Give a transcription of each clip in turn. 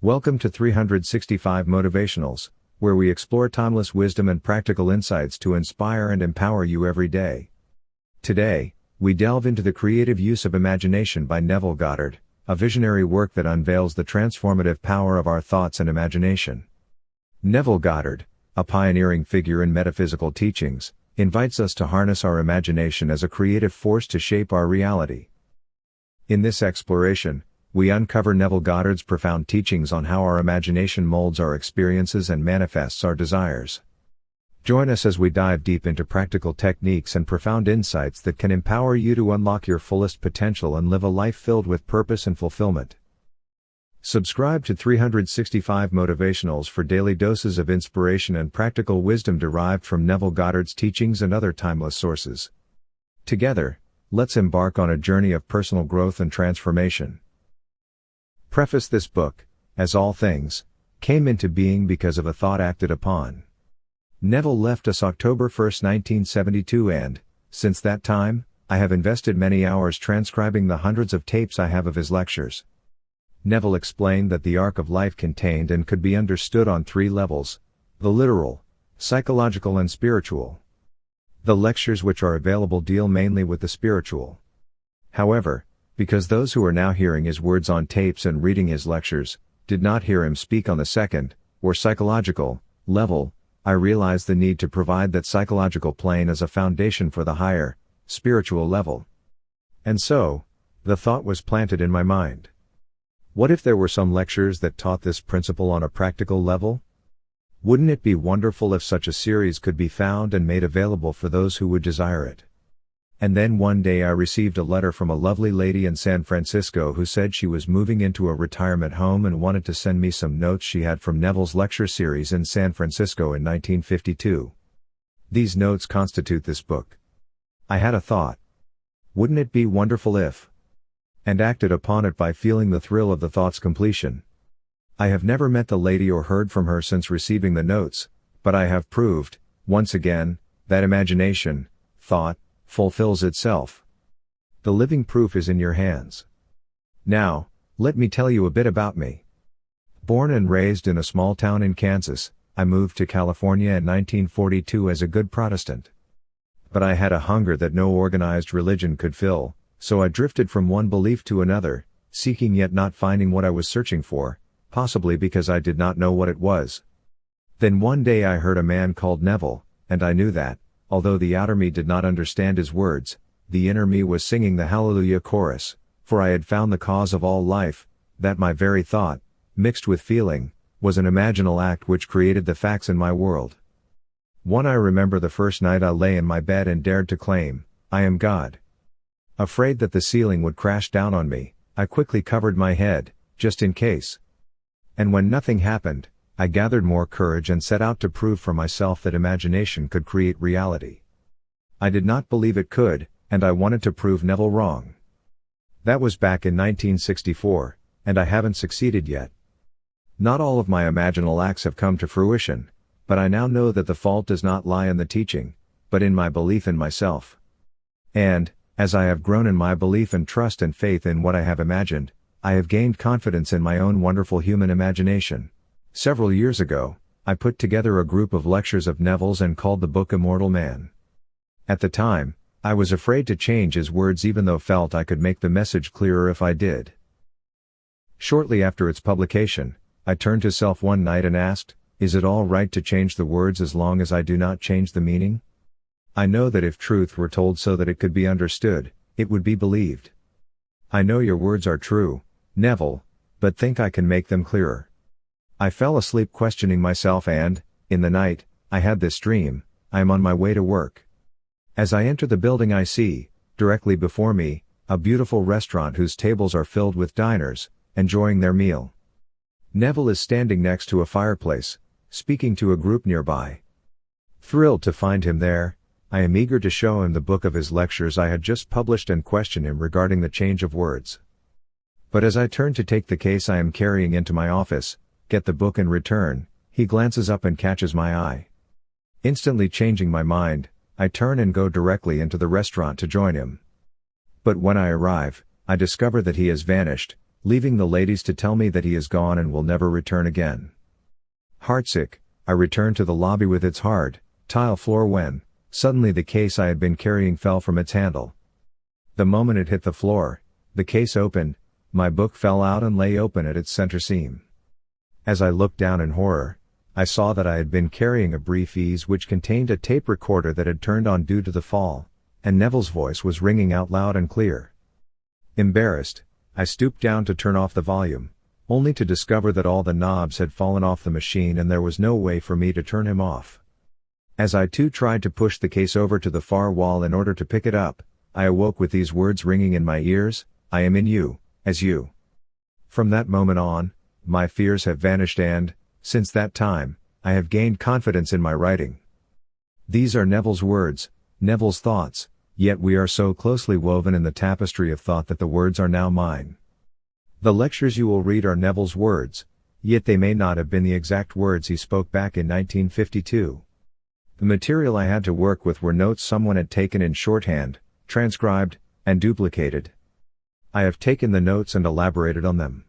Welcome to 365 Motivationals, where we explore timeless wisdom and practical insights to inspire and empower you every day. Today, we delve into the creative use of imagination by Neville Goddard, a visionary work that unveils the transformative power of our thoughts and imagination. Neville Goddard, a pioneering figure in metaphysical teachings, invites us to harness our imagination as a creative force to shape our reality. In this exploration, we uncover Neville Goddard's profound teachings on how our imagination molds our experiences and manifests our desires. Join us as we dive deep into practical techniques and profound insights that can empower you to unlock your fullest potential and live a life filled with purpose and fulfillment. Subscribe to 365 Motivationals for daily doses of inspiration and practical wisdom derived from Neville Goddard's teachings and other timeless sources. Together, let's embark on a journey of personal growth and transformation. Preface: this book, as all things, came into being because of a thought acted upon. Neville left us October 1, 1972 and, since that time, I have invested many hours transcribing the hundreds of tapes I have of his lectures. Neville explained that the arc of life contained and could be understood on three levels: the literal, psychological and spiritual. The lectures which are available deal mainly with the spiritual. However, because those who are now hearing his words on tapes and reading his lectures, did not hear him speak on the second, or psychological, level, I realized the need to provide that psychological plane as a foundation for the higher, spiritual level. And so, the thought was planted in my mind. What if there were some lectures that taught this principle on a practical level? Wouldn't it be wonderful if such a series could be found and made available for those who would desire it? And then one day I received a letter from a lovely lady in San Francisco who said she was moving into a retirement home and wanted to send me some notes she had from Neville's lecture series in San Francisco in 1952. These notes constitute this book. I had a thought. Wouldn't it be wonderful if? And acted upon it by feeling the thrill of the thought's completion. I have never met the lady or heard from her since receiving the notes, but I have proved, once again, that imagination, thought, fulfills itself. The living proof is in your hands. Now, let me tell you a bit about me. Born and raised in a small town in Kansas, I moved to California in 1942 as a good Protestant. But I had a hunger that no organized religion could fill, so I drifted from one belief to another, seeking yet not finding what I was searching for, possibly because I did not know what it was. Then one day I heard a man called Neville, and I knew that, although the outer me did not understand his words, the inner me was singing the Hallelujah chorus, for I had found the cause of all life, that my very thought, mixed with feeling, was an imaginal act which created the facts in my world. I remember the first night I lay in my bed and dared to claim, I am God. Afraid that the ceiling would crash down on me, I quickly covered my head, just in case. And when nothing happened, I gathered more courage and set out to prove for myself that imagination could create reality. I did not believe it could, and I wanted to prove Neville wrong. That was back in 1964, and I haven't succeeded yet. Not all of my imaginal acts have come to fruition, but I now know that the fault does not lie in the teaching, but in my belief in myself. And, as I have grown in my belief and trust and faith in what I have imagined, I have gained confidence in my own wonderful human imagination. Several years ago, I put together a group of lectures of Neville's and called the book Immortal Man. At the time, I was afraid to change his words even though felt I could make the message clearer if I did. Shortly after its publication, I turned to self one night and asked, is it all right to change the words as long as I do not change the meaning? I know that if truth were told so that it could be understood, it would be believed. I know your words are true, Neville, but think I can make them clearer. I fell asleep questioning myself and, in the night, I had this dream: I am on my way to work. As I enter the building I see, directly before me, a beautiful restaurant whose tables are filled with diners, enjoying their meal. Neville is standing next to a fireplace, speaking to a group nearby. Thrilled to find him there, I am eager to show him the book of his lectures I had just published and question him regarding the change of words. But as I turn to take the case I am carrying into my office, get the book and return, he glances up and catches my eye. Instantly changing my mind, I turn and go directly into the restaurant to join him. But when I arrive, I discover that he has vanished, leaving the ladies to tell me that he is gone and will never return again. Heartsick, I returned to the lobby with its hard, tile floor when, suddenly the case I had been carrying fell from its handle. The moment it hit the floor, the case opened, my book fell out and lay open at its center seam. As I looked down in horror, I saw that I had been carrying a briefcase which contained a tape recorder that had turned on due to the fall, and Neville's voice was ringing out loud and clear. Embarrassed, I stooped down to turn off the volume, only to discover that all the knobs had fallen off the machine and there was no way for me to turn him off. As I too tried to push the case over to the far wall in order to pick it up, I awoke with these words ringing in my ears, "I am in you, as you." From that moment on, my fears have vanished and, since that time, I have gained confidence in my writing. These are Neville's words, Neville's thoughts, yet we are so closely woven in the tapestry of thought that the words are now mine. The lectures you will read are Neville's words, yet they may not have been the exact words he spoke back in 1952. The material I had to work with were notes someone had taken in shorthand, transcribed, and duplicated. I have taken the notes and elaborated on them.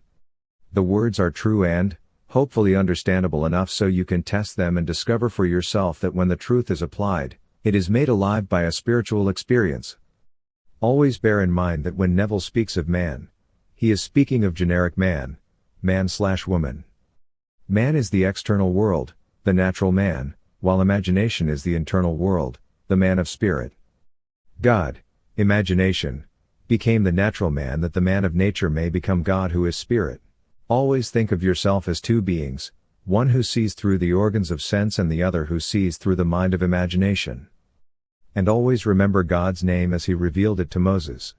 The words are true and, hopefully understandable enough so you can test them and discover for yourself that when the truth is applied, it is made alive by a spiritual experience. Always bear in mind that when Neville speaks of man, he is speaking of generic man, man/woman. Man is the external world, the natural man, while imagination is the internal world, the man of spirit. God, imagination, became the natural man that the man of nature may become God who is spirit. Always think of yourself as two beings, one who sees through the organs of sense and the other who sees through the mind of imagination. And always remember God's name as he revealed it to Moses.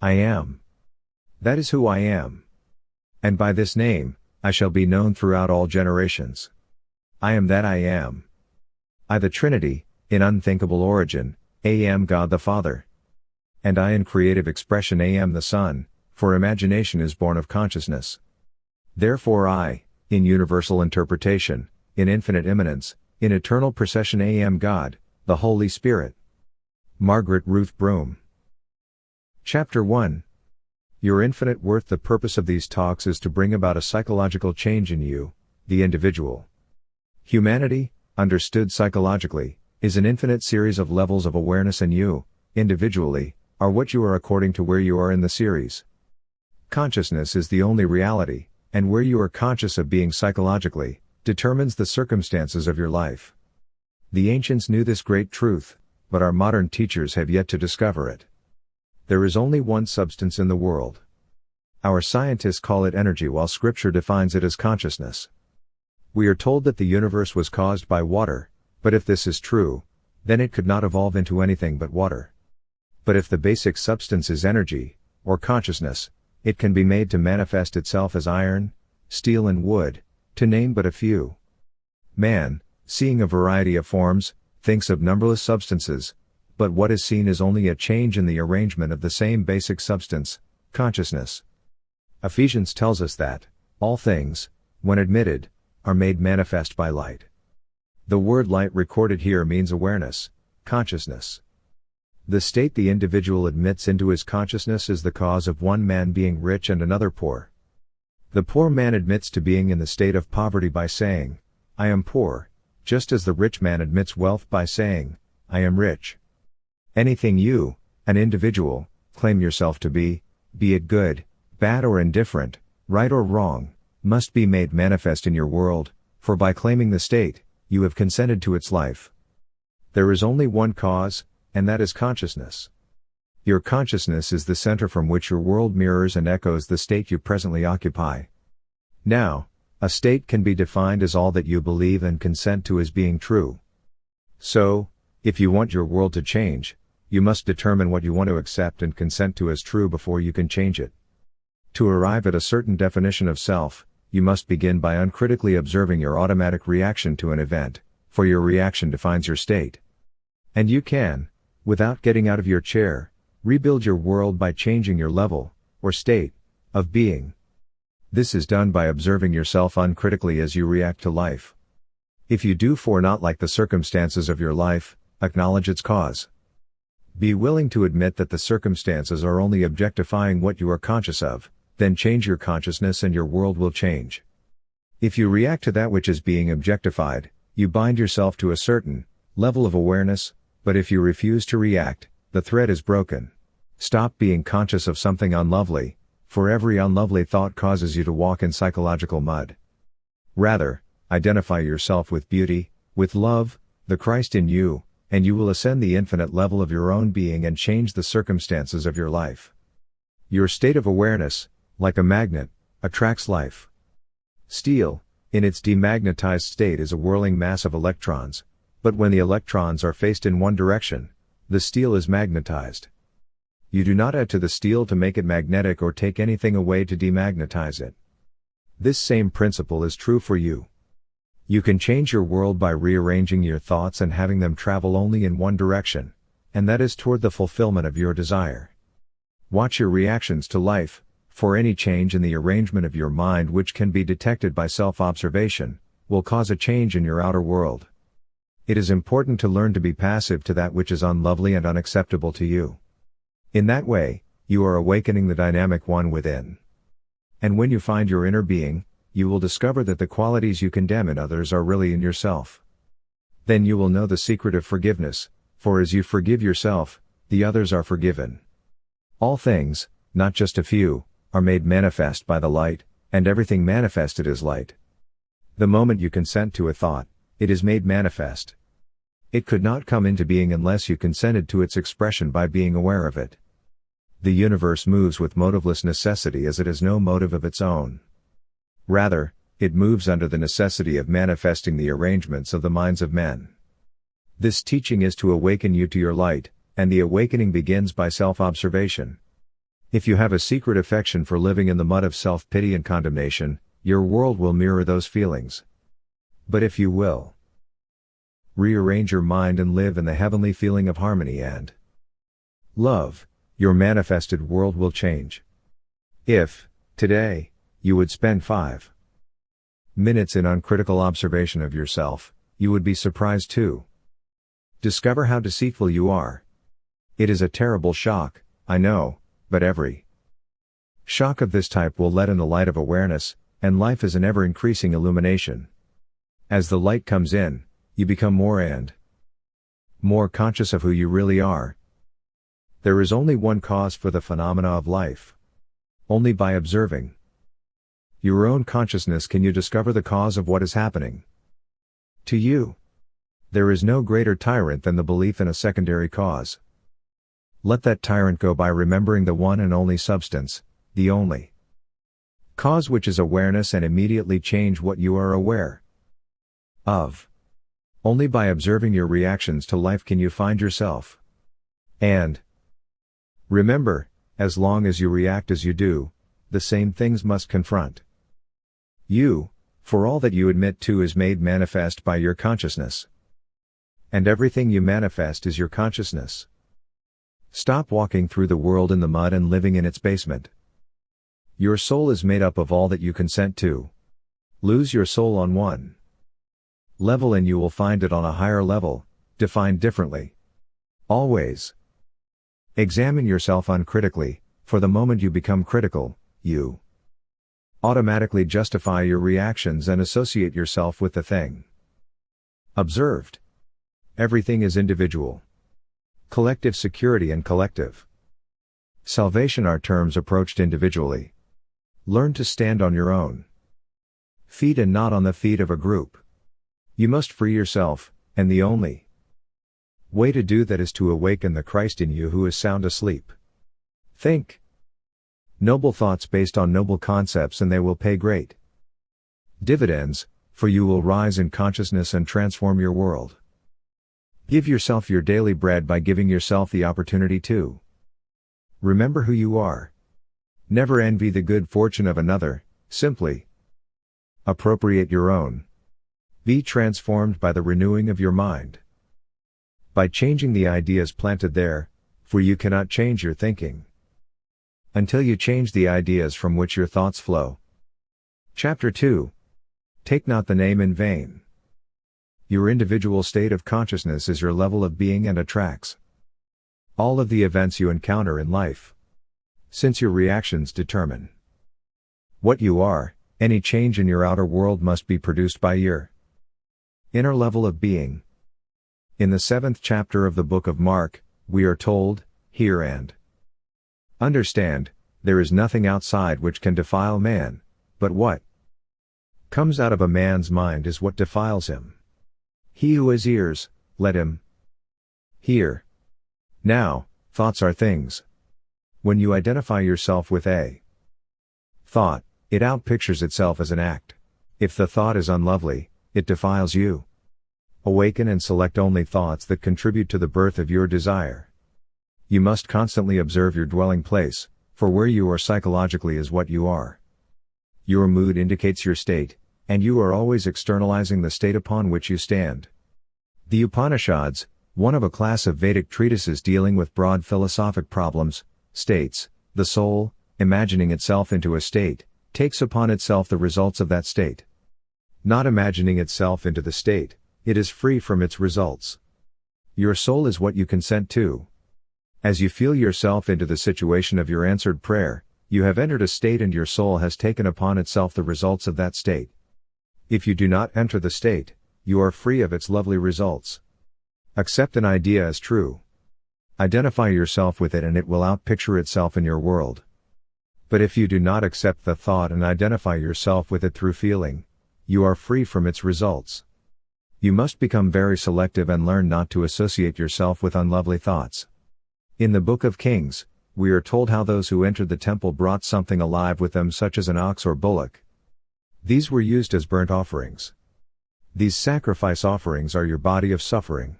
I am. That is who I am. And by this name, I shall be known throughout all generations. I am that I am. I the Trinity, in unthinkable origin, am God the Father. And I in creative expression am the Son, for imagination is born of consciousness. Therefore I, in universal interpretation, in infinite immanence, in eternal procession am God, the Holy Spirit. Margaret Ruth Broom. Chapter 1. Your infinite worth. The purpose of these talks is to bring about a psychological change in you, the individual. Humanity, understood psychologically, is an infinite series of levels of awareness, and you, individually, are what you are according to where you are in the series. Consciousness is the only reality, and where you are conscious of being psychologically, determines the circumstances of your life. The ancients knew this great truth, but our modern teachers have yet to discover it. There is only one substance in the world. Our scientists call it energy while scripture defines it as consciousness. We are told that the universe was caused by water, but if this is true, then it could not evolve into anything but water. But if the basic substance is energy, or consciousness, it can be made to manifest itself as iron, steel and wood, to name but a few. Man, seeing a variety of forms, thinks of numberless substances, but what is seen is only a change in the arrangement of the same basic substance, consciousness. Ephesians tells us that, all things, when admitted, are made manifest by light. The word light recorded here means awareness, consciousness. The state the individual admits into his consciousness is the cause of one man being rich and another poor. The poor man admits to being in the state of poverty by saying, I am poor, just as the rich man admits wealth by saying, I am rich. Anything you, an individual, claim yourself to be it good, bad or indifferent, right or wrong, must be made manifest in your world, for by claiming the state, you have consented to its life. There is only one cause, and that is consciousness. Your consciousness is the center from which your world mirrors and echoes the state you presently occupy. Now, a state can be defined as all that you believe and consent to as being true. So, if you want your world to change, you must determine what you want to accept and consent to as true before you can change it. To arrive at a certain definition of self, you must begin by uncritically observing your automatic reaction to an event, for your reaction defines your state. And you can, without getting out of your chair, rebuild your world by changing your level, or state, of being. This is done by observing yourself uncritically as you react to life. If you do not like the circumstances of your life, acknowledge its cause. Be willing to admit that the circumstances are only objectifying what you are conscious of, then change your consciousness and your world will change. If you react to that which is being objectified, you bind yourself to a certain level of awareness, but if you refuse to react, the thread is broken. Stop being conscious of something unlovely, for every unlovely thought causes you to walk in psychological mud. Rather, identify yourself with beauty, with love, the Christ in you, and you will ascend the infinite level of your own being and change the circumstances of your life. Your state of awareness, like a magnet, attracts life. Steel, in its demagnetized state, is a whirling mass of electrons, but when the electrons are faced in one direction, the steel is magnetized. You do not add to the steel to make it magnetic or take anything away to demagnetize it. This same principle is true for you. You can change your world by rearranging your thoughts and having them travel only in one direction, and that is toward the fulfillment of your desire. Watch your reactions to life, for any change in the arrangement of your mind which can be detected by self-observation, will cause a change in your outer world. It is important to learn to be passive to that which is unlovely and unacceptable to you. In that way, you are awakening the dynamic one within. And when you find your inner being, you will discover that the qualities you condemn in others are really in yourself. Then you will know the secret of forgiveness, for as you forgive yourself, the others are forgiven. All things, not just a few, are made manifest by the light, and everything manifested is light. The moment you consent to a thought, it is made manifest. It could not come into being unless you consented to its expression by being aware of it. The universe moves with motiveless necessity as it has no motive of its own. Rather, it moves under the necessity of manifesting the arrangements of the minds of men. This teaching is to awaken you to your light, and the awakening begins by self-observation. If you have a secret affection for living in the mud of self-pity and condemnation, your world will mirror those feelings. But if you will rearrange your mind and live in the heavenly feeling of harmony and love, your manifested world will change. If, today, you would spend 5 minutes in uncritical observation of yourself, you would be surprised to discover how deceitful you are. It is a terrible shock, I know, but every shock of this type will let in the light of awareness, and life is an ever-increasing illumination. As the light comes in, you become more and more conscious of who you really are. There is only one cause for the phenomena of life. Only by observing your own consciousness can you discover the cause of what is happening to you. There is no greater tyrant than the belief in a secondary cause. Let that tyrant go by remembering the one and only substance, the only cause, which is awareness, and immediately change what you are aware of. Only by observing your reactions to life can you find yourself. And remember, as long as you react as you do, the same things must confront you, for all that you admit to is made manifest by your consciousness. And everything you manifest is your consciousness. Stop walking through the world in the mud and living in its basement. Your soul is made up of all that you consent to. Lose your soul on one level and you will find it on a higher level, defined differently. Always examine yourself uncritically, for the moment you become critical, you automatically justify your reactions and associate yourself with the thing observed. Everything is individual. Collective security and collective salvation are terms approached individually. Learn to stand on your own feet and not on the feet of a group. You must free yourself, and the only way to do that is to awaken the Christ in you who is sound asleep. Think noble thoughts based on noble concepts and they will pay great dividends, for you will rise in consciousness and transform your world. Give yourself your daily bread by giving yourself the opportunity to remember who you are. Never envy the good fortune of another, simply appropriate your own. Be transformed by the renewing of your mind. By changing the ideas planted there, for you cannot change your thinking until you change the ideas from which your thoughts flow. Chapter 2. Take not the name in vain. Your individual state of consciousness is your level of being and attracts all of the events you encounter in life, since your reactions determine What you are, any change in your outer world must be produced by your inner level of being. In the 7th chapter of the book of Mark, we are told, "Hear and understand, there is nothing outside which can defile man, but what comes out of a man's mind is what defiles him. He who has ears, let him hear." Now, thoughts are things. When you identify yourself with a thought, it outpictures itself as an act. If the thought is unlovely, it defiles you. Awaken and select only thoughts that contribute to the birth of your desire. You must constantly observe your dwelling place, for where you are psychologically is what you are. Your mood indicates your state, and you are always externalizing the state upon which you stand. The Upanishads, one of a class of Vedic treatises dealing with broad philosophic problems, states, "The soul, imagining itself into a state, takes upon itself the results of that state. Not imagining itself into the state, it is free from its results." Your soul is what you consent to. As you feel yourself into the situation of your answered prayer, you have entered a state and your soul has taken upon itself the results of that state. If you do not enter the state, you are free of its lovely results. Accept an idea as true. Identify yourself with it and it will outpicture itself in your world. But if you do not accept the thought and identify yourself with it through feeling, you are free from its results. You must become very selective and learn not to associate yourself with unlovely thoughts. In the Book of Kings, we are told how those who entered the temple brought something alive with them, such as an ox or bullock. These were used as burnt offerings. These sacrifice offerings are your body of suffering.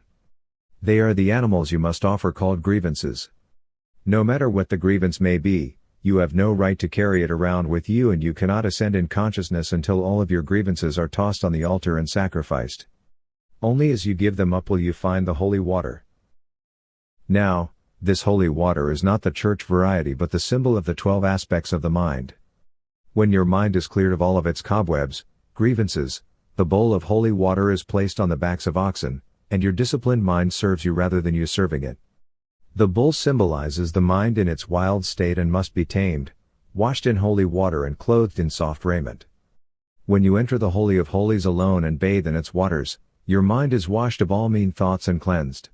They are the animals you must offer, called grievances. No matter what the grievance may be, you have no right to carry it around with you, and you cannot ascend in consciousness until all of your grievances are tossed on the altar and sacrificed. Only as you give them up will you find the holy water. Now, this holy water is not the church variety but the symbol of the 12 aspects of the mind. When your mind is cleared of all of its cobwebs, grievances, the bowl of holy water is placed on the backs of oxen, and your disciplined mind serves you rather than you serving it. The bull symbolizes the mind in its wild state and must be tamed, washed in holy water and clothed in soft raiment. When you enter the Holy of Holies alone and bathe in its waters, your mind is washed of all mean thoughts and cleansed.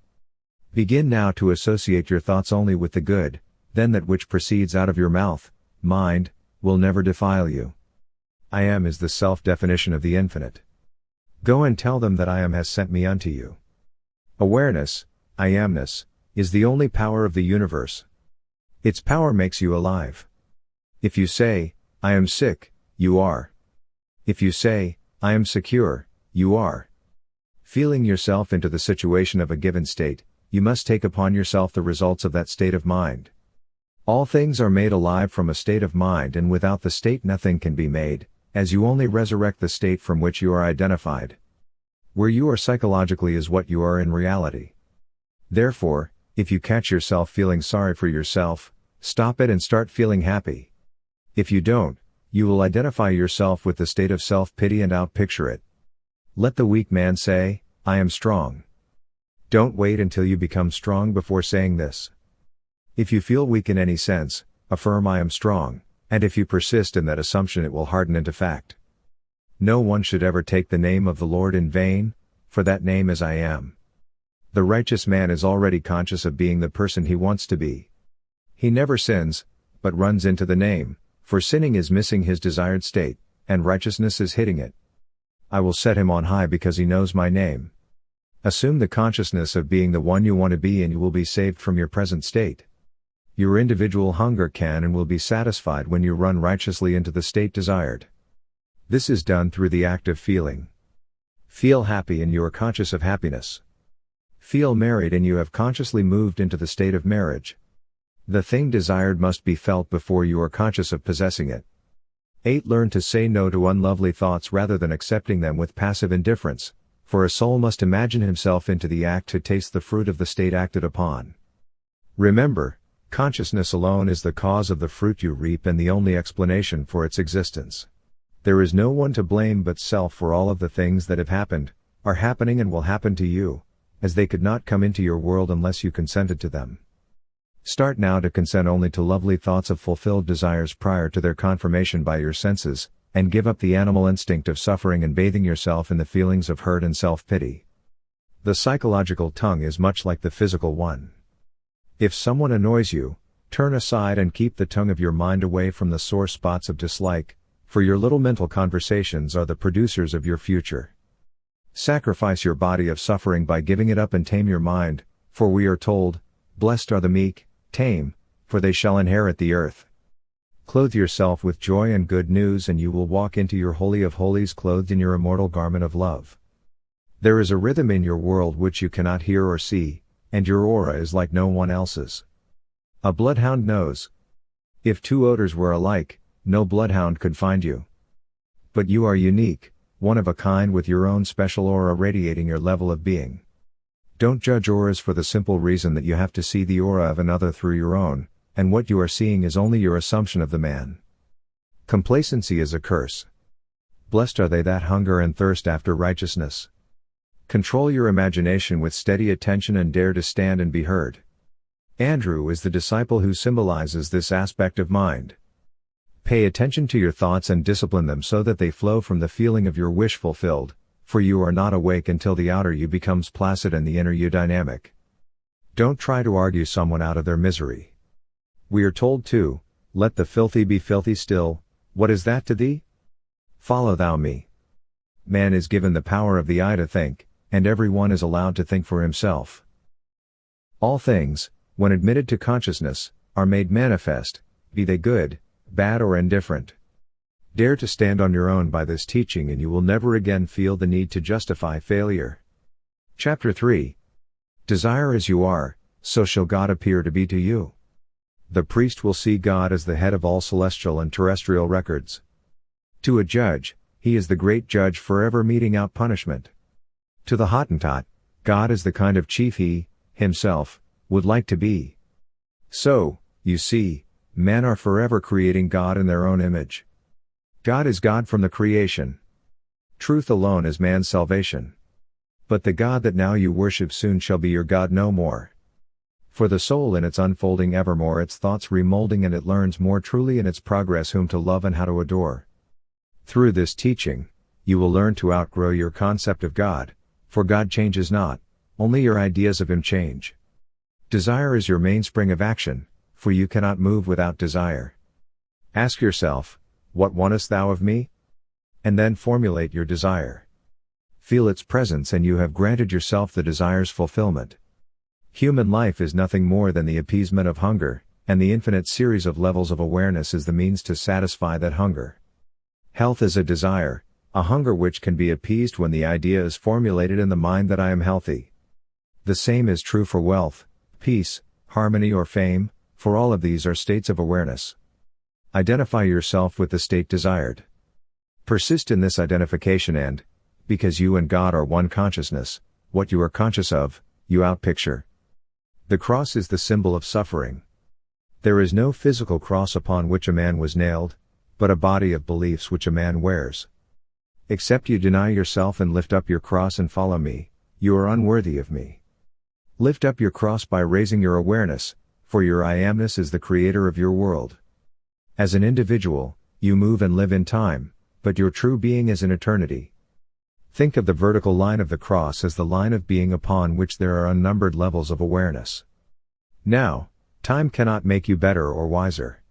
Begin now to associate your thoughts only with the good, then that which proceeds out of your mouth, mind, will never defile you. I am is the self-definition of the infinite. Go and tell them that I am has sent me unto you. Awareness, I amness, is the only power of the universe. Its power makes you alive. If you say, I am sick, you are. If you say, I am secure, you are. Feeling yourself into the situation of a given state, you must take upon yourself the results of that state of mind. All things are made alive from a state of mind, and without the state nothing can be made, as you only resurrect the state from which you are identified. Where you are psychologically is what you are in reality. Therefore, if you catch yourself feeling sorry for yourself, stop it and start feeling happy. If you don't, you will identify yourself with the state of self-pity and outpicture it. Let the weak man say, I am strong. Don't wait until you become strong before saying this. If you feel weak in any sense, affirm I am strong, and if you persist in that assumption it will harden into fact. No one should ever take the name of the Lord in vain, for that name is I am. The righteous man is already conscious of being the person he wants to be. He never sins, but runs into the name, for sinning is missing his desired state, and righteousness is hitting it. I will set him on high because he knows my name. Assume the consciousness of being the one you want to be and you will be saved from your present state. Your individual hunger can and will be satisfied when you run righteously into the state desired. This is done through the act of feeling. Feel happy and you are conscious of happiness. Feel married and you have consciously moved into the state of marriage. The thing desired must be felt before you are conscious of possessing it. 8. Learn to say no to unlovely thoughts rather than accepting them with passive indifference, for a soul must imagine himself into the act to taste the fruit of the state acted upon. Remember, consciousness alone is the cause of the fruit you reap and the only explanation for its existence. There is no one to blame but self for all of the things that have happened, are happening and will happen to you, as they could not come into your world unless you consented to them. Start now to consent only to lovely thoughts of fulfilled desires prior to their confirmation by your senses, and give up the animal instinct of suffering and bathing yourself in the feelings of hurt and self-pity. The psychological tongue is much like the physical one. If someone annoys you, turn aside and keep the tongue of your mind away from the sore spots of dislike, for your little mental conversations are the producers of your future. Sacrifice your body of suffering by giving it up and tame your mind, for we are told, "Blessed are the meek, tame, for they shall inherit the earth." Clothe yourself with joy and good news and you will walk into your Holy of Holies clothed in your immortal garment of love. There is a rhythm in your world which you cannot hear or see, and your aura is like no one else's. A bloodhound knows. If two odors were alike, no bloodhound could find you. But you are unique, one of a kind with your own special aura radiating your level of being. Don't judge auras for the simple reason that you have to see the aura of another through your own, and what you are seeing is only your assumption of the man. Complacency is a curse. Blessed are they that hunger and thirst after righteousness. Control your imagination with steady attention and dare to stand and be heard. Andrew is the disciple who symbolizes this aspect of mind. Pay attention to your thoughts and discipline them so that they flow from the feeling of your wish fulfilled, for you are not awake until the outer you becomes placid and the inner you dynamic. Don't try to argue someone out of their misery. We are told to, "Let the filthy be filthy still, what is that to thee? Follow thou me." Man is given the power of the eye to think, and every one is allowed to think for himself. All things, when admitted to consciousness, are made manifest, be they good, bad or indifferent. Dare to stand on your own by this teaching and you will never again feel the need to justify failure. Chapter 3. Desire as you are, so shall God appear to be to you. The priest will see God as the head of all celestial and terrestrial records. To a judge, he is the great judge forever meting out punishment. To the Hottentot, God is the kind of chief he, himself, would like to be. So, you see, men are forever creating God in their own image. God is God from the creation. Truth alone is man's salvation. But the God that now you worship soon shall be your God no more. For the soul in its unfolding evermore its thoughts remolding and it learns more truly in its progress whom to love and how to adore. Through this teaching, you will learn to outgrow your concept of God, for God changes not, only your ideas of Him change. Desire is your mainspring of action, for you cannot move without desire. Ask yourself, what wantest thou of me? And then formulate your desire. Feel its presence and you have granted yourself the desire's fulfillment. Human life is nothing more than the appeasement of hunger, and the infinite series of levels of awareness is the means to satisfy that hunger. Health is a desire, a hunger which can be appeased when the idea is formulated in the mind that I am healthy. The same is true for wealth, peace, harmony or fame, for all of these are states of awareness. Identify yourself with the state desired. Persist in this identification and, because you and God are one consciousness, what you are conscious of, you outpicture. The cross is the symbol of suffering. There is no physical cross upon which a man was nailed, but a body of beliefs which a man wears. Except you deny yourself and lift up your cross and follow me, you are unworthy of me. Lift up your cross by raising your awareness, for your I amness is the creator of your world. As an individual, you move and live in time, but your true being is in eternity. Think of the vertical line of the cross as the line of being upon which there are unnumbered levels of awareness. Now, time cannot make you better or wiser.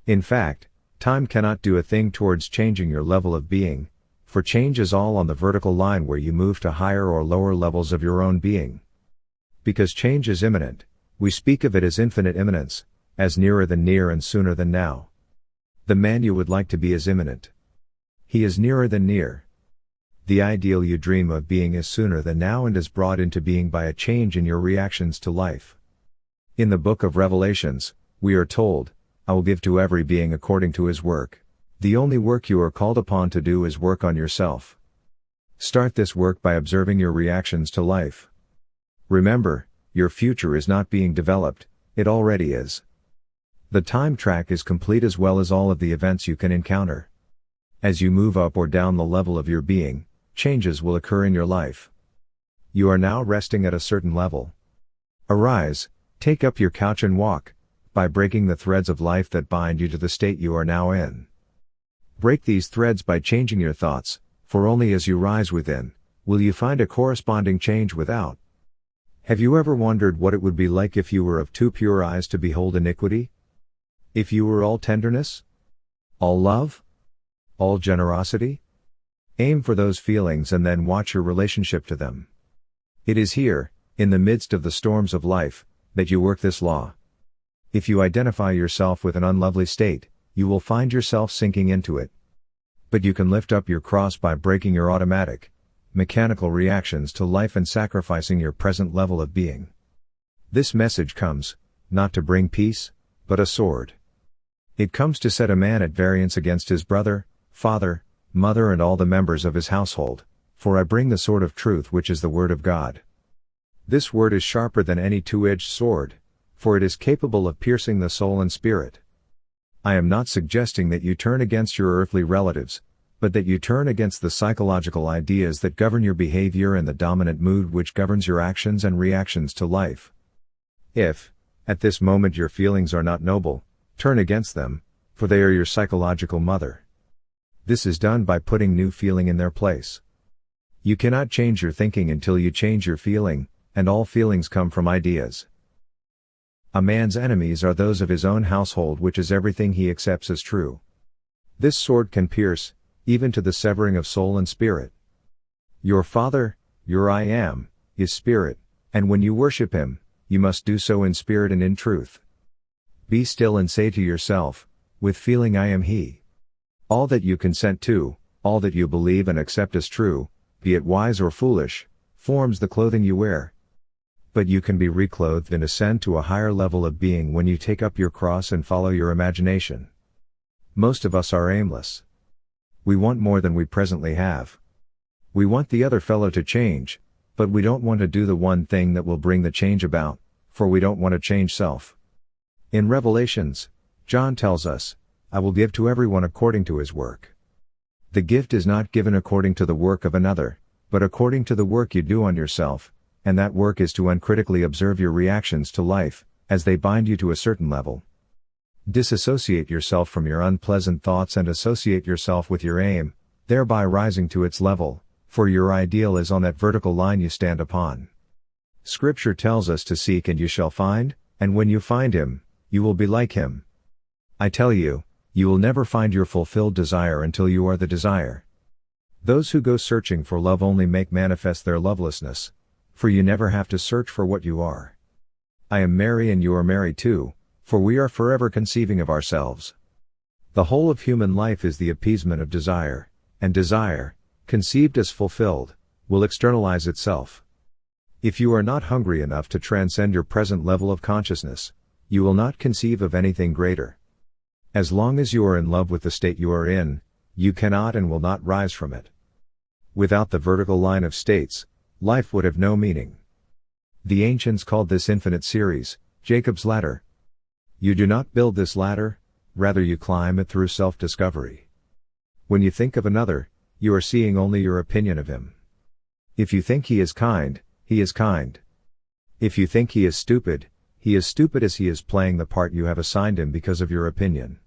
In fact, time cannot do a thing towards changing your level of being, for change is all on the vertical line where you move to higher or lower levels of your own being. Because change is imminent, we speak of it as infinite imminence, as nearer than near and sooner than now. The man you would like to be is imminent. He is nearer than near. The ideal you dream of being is sooner than now and is brought into being by a change in your reactions to life. In the book of Revelations, we are told, "I will give to every being according to his work." The only work you are called upon to do is work on yourself. Start this work by observing your reactions to life. Remember, your future is not being developed, it already is. The time track is complete as well as all of the events you can encounter. As you move up or down the level of your being, changes will occur in your life. You are now resting at a certain level. Arise, Take up your couch and walk, by breaking the threads of life that bind you to the state you are now in. Break these threads by changing your thoughts, for only as you rise within, will you find a corresponding change without. Have you ever wondered what it would be like if you were of too pure eyes to behold iniquity? If you were all tenderness? All love? All generosity? Aim for those feelings and then watch your relationship to them. It is here, in the midst of the storms of life, that you work this law. If you identify yourself with an unlovely state, you will find yourself sinking into it. But you can lift up your cross by breaking your automatic, mechanical reactions to life and sacrificing your present level of being. This message comes, not to bring peace, but a sword. It comes to set a man at variance against his brother, father, mother and all the members of his household, for I bring the sword of truth which is the word of God. This word is sharper than any two-edged sword, for it is capable of piercing the soul and spirit. I am not suggesting that you turn against your earthly relatives, but that you turn against the psychological ideas that govern your behavior and the dominant mood which governs your actions and reactions to life. If, at this moment your feelings are not noble, turn against them, for they are your psychological mother. This is done by putting new feeling in their place. You cannot change your thinking until you change your feeling, and all feelings come from ideas. A man's enemies are those of his own household, which is everything he accepts as true. This sword can pierce, even to the severing of soul and spirit. Your Father, your I Am, is spirit, and when you worship him, you must do so in spirit and in truth. Be still and say to yourself, with feeling I am he. All that you consent to, all that you believe and accept as true, be it wise or foolish, forms the clothing you wear. But you can be reclothed and ascend to a higher level of being when you take up your cross and follow your imagination. Most of us are aimless. We want more than we presently have. We want the other fellow to change, but we don't want to do the one thing that will bring the change about, for we don't want to change self. In Revelations, John tells us, I will give to everyone according to his work. The gift is not given according to the work of another, but according to the work you do on yourself, and that work is to uncritically observe your reactions to life, as they bind you to a certain level. Disassociate yourself from your unpleasant thoughts and associate yourself with your aim, thereby rising to its level, for your ideal is on that vertical line you stand upon. Scripture tells us to seek and you shall find, and when you find him, you will be like him. I tell you, you will never find your fulfilled desire until you are the desire. Those who go searching for love only make manifest their lovelessness, for you never have to search for what you are. I am merry and you are merry too, for we are forever conceiving of ourselves. The whole of human life is the appeasement of desire, and desire, conceived as fulfilled, will externalize itself. If you are not hungry enough to transcend your present level of consciousness, you will not conceive of anything greater. As long as you are in love with the state you are in, you cannot and will not rise from it. Without the vertical line of states, life would have no meaning. The ancients called this infinite series, Jacob's ladder. You do not build this ladder, rather you climb it through self-discovery. When you think of another, you are seeing only your opinion of him. If you think he is kind, he is kind. If you think he is stupid as he is playing the part you have assigned him because of your opinion.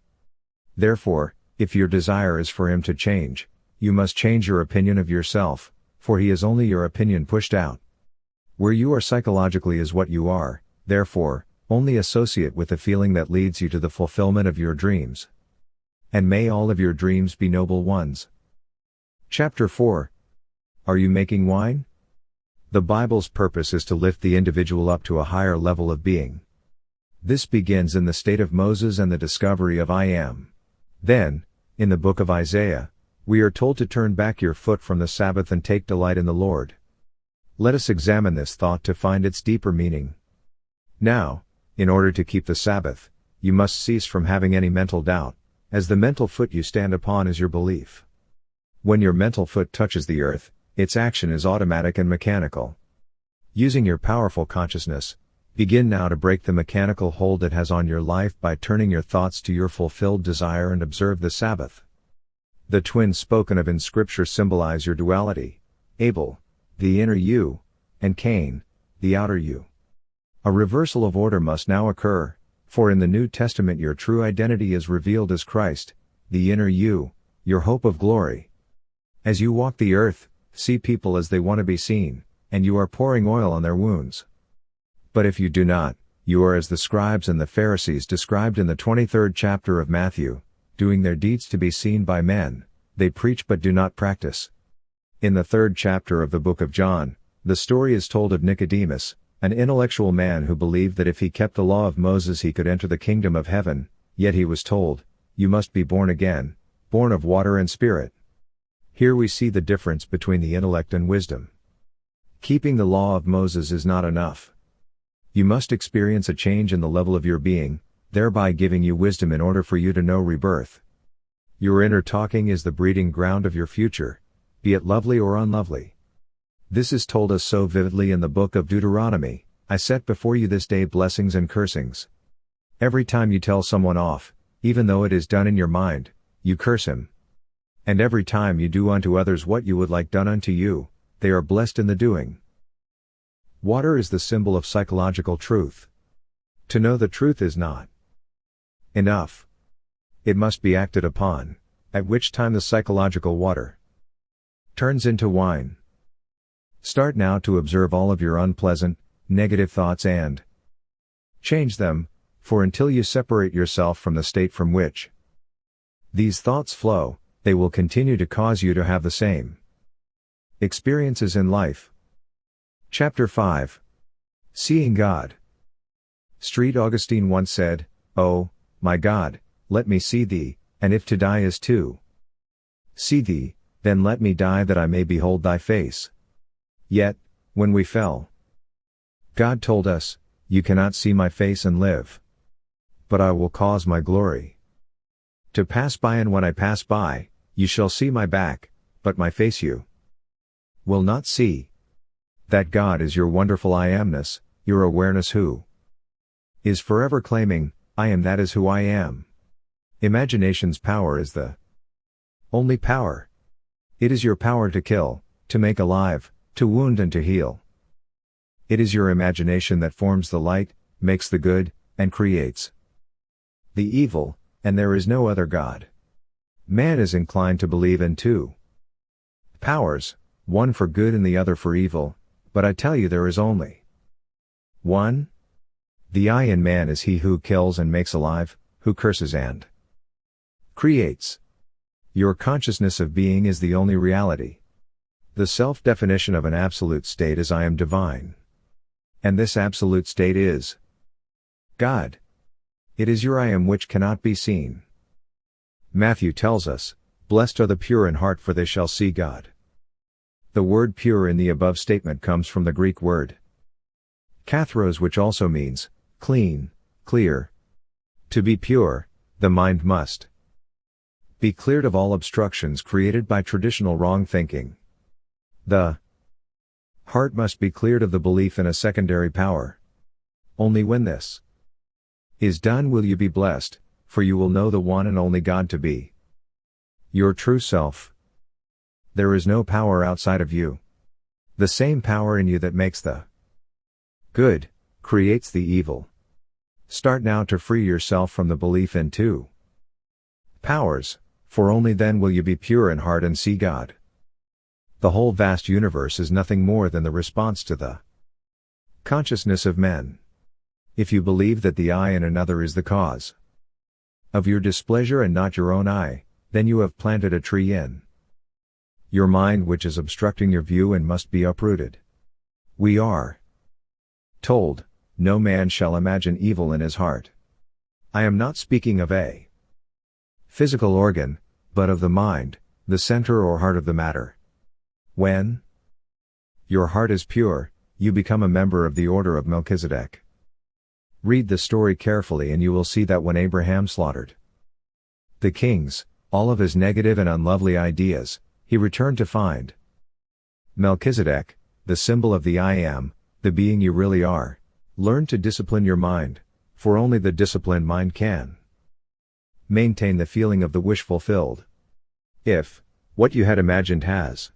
Therefore, if your desire is for him to change, you must change your opinion of yourself, for he is only your opinion pushed out. Where you are psychologically is what you are, therefore, only associate with the feeling that leads you to the fulfillment of your dreams. And may all of your dreams be noble ones. Chapter 4. Are you making wine? The Bible's purpose is to lift the individual up to a higher level of being. This begins in the state of Moses and the discovery of I Am. Then, in the book of Isaiah, we are told to turn back your foot from the Sabbath and take delight in the Lord. Let us examine this thought to find its deeper meaning. Now, in order to keep the Sabbath, you must cease from having any mental doubt, as the mental foot you stand upon is your belief. When your mental foot touches the earth, its action is automatic and mechanical. Using your powerful consciousness, begin now to break the mechanical hold it has on your life by turning your thoughts to your fulfilled desire and observe the Sabbath. The twins spoken of in Scripture symbolize your duality, Abel, the inner you, and Cain, the outer you. A reversal of order must now occur, for in the New Testament your true identity is revealed as Christ, the inner you, your hope of glory. As you walk the earth, see people as they want to be seen, and you are pouring oil on their wounds. But if you do not, you are as the scribes and the Pharisees described in the 23rd chapter of Matthew, doing their deeds to be seen by men, they preach but do not practice. In the 3rd chapter of the book of John, the story is told of Nicodemus, an intellectual man who believed that if he kept the law of Moses he could enter the kingdom of heaven, yet he was told, "You must be born again, born of water and spirit." Here we see the difference between the intellect and wisdom. Keeping the law of Moses is not enough. You must experience a change in the level of your being, thereby giving you wisdom in order for you to know rebirth. Your inner talking is the breeding ground of your future, be it lovely or unlovely. This is told us so vividly in the book of Deuteronomy, "I set before you this day blessings and cursings." Every time you tell someone off, even though it is done in your mind, you curse him. And every time you do unto others what you would like done unto you, they are blessed in the doing. Water is the symbol of psychological truth. To know the truth is not enough. It must be acted upon, at which time the psychological water turns into wine. Start now to observe all of your unpleasant, negative thoughts and change them, for until you separate yourself from the state from which these thoughts flow, they will continue to cause you to have the same experiences in life. Chapter 5. Seeing God. St. Augustine once said, "Oh, my God, let me see thee, and if to die is to see thee, then let me die that I may behold thy face." Yet, when we fell, God told us, "You cannot see my face and live. But I will cause my glory to pass by, and when I pass by, you shall see my back, but my face you will not see." That God is your wonderful I amness, your awareness who is forever claiming, "I am that is who I am." Imagination's power is the only power. It is your power to kill, to make alive, to wound and to heal. It is your imagination that forms the light, makes the good, and creates the evil, and there is no other God. Man is inclined to believe in two powers, one for good and the other for evil, but I tell you there is only one. The I in man is he who kills and makes alive, who curses and creates. Your consciousness of being is the only reality. The self-definition of an absolute state is I am divine. And this absolute state is God. It is your I am which cannot be seen. Matthew tells us, "Blessed are the pure in heart, for they shall see God." The word pure in the above statement comes from the Greek word kathros, which also means clean, clear. To be pure, the mind must be cleared of all obstructions created by traditional wrong thinking. The heart must be cleared of the belief in a secondary power. Only when this is done will you be blessed, for you will know the one and only God to be your true self. There is no power outside of you. The same power in you that makes the good creates the evil. Start now to free yourself from the belief in two powers, for only then will you be pure in heart and see God. The whole vast universe is nothing more than the response to the consciousness of men. If you believe that the I in another is the cause of your displeasure and not your own I, then you have planted a tree in your mind which is obstructing your view and must be uprooted. We are told, "No man shall imagine evil in his heart." I am not speaking of a physical organ, but of the mind, the center or heart of the matter. When your heart is pure, you become a member of the order of Melchizedek. Read the story carefully and you will see that when Abraham slaughtered the kings, all of his negative and unlovely ideas, he returned to find Melchizedek, the symbol of the I am, the being you really are. Learn to discipline your mind, for only the disciplined mind can maintain the feeling of the wish fulfilled. If what you had imagined has